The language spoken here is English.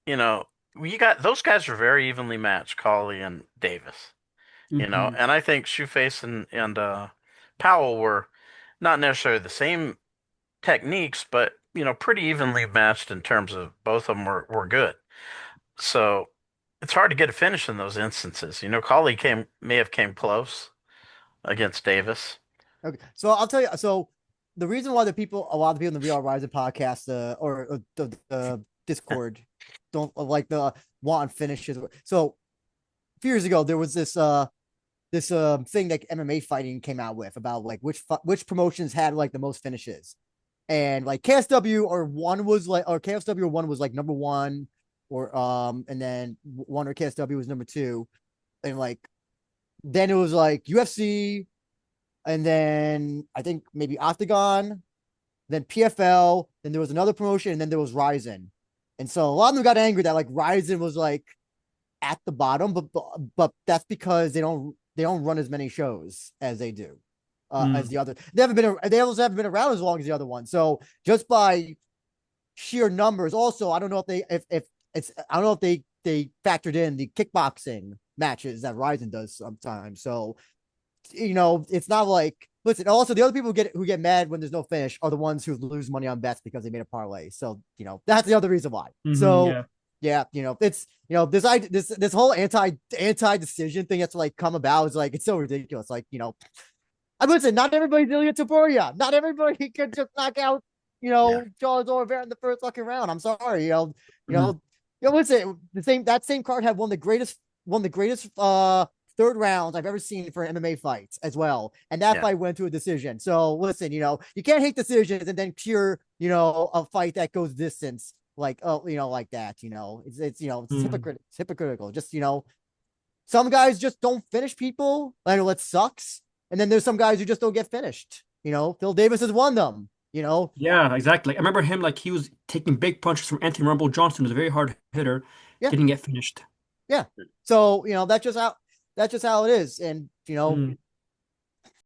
You know, you got those guys are very evenly matched, Colley and Davis. Hmm. And I think Shoeface and Powell were not necessarily the same techniques, but pretty evenly matched in terms of both of them were good. So it's hard to get a finish in those instances. Colley may have came close against Davis. Okay, so I'll tell you. So the reason why a lot of people in the VR Rising podcast, or the Discord, don't like the want finishes. So a few years ago, there was this thing that MMA fighting came out with about like which promotions had like the most finishes, and like KSW or one was like or KSW or one was like number one, or and then one or KSW was number two, and like then it was like UFC, and then I think maybe Octagon, then PFL, then there was another promotion, and then there was Ryzen. And so a lot of them got angry that like Ryzen was like at the bottom, but that's because they don't run as many shows as they do. As Mm. the other, they also haven't been around as long as the other one. So just by sheer numbers, also I don't know if it's I don't know if they factored in the kickboxing matches that Ryzen does sometimes. So it's not like listen. Also, the other people who get mad when there's no finish are the ones who lose money on bets because they made a parlay. So that's the other reason why. Hmm. So Yeah. yeah, it's this whole anti decision thing that's like come about is like it's so ridiculous. Like I would say not everybody's Ilya Taporia. Not everybody can just knock out Yeah. Charles Oliveira in the first fucking round. I'm sorry, you Hmm. know, let's say that same card had one of the greatest third rounds I've ever seen for an MMA fight as well, and that Yeah. fight went to a decision. So listen, you can't hate decisions and then pure a fight that goes distance like like that. It's Mm. hypocritical. Just some guys just don't finish people. I know that sucks. And then there's some guys who just don't get finished. Phil Davis has won them. Yeah, exactly. I remember him like he was taking big punches from Anthony Rumble Johnson, who's a very hard hitter, Yeah, didn't get finished. yeah. So that's just how it is. And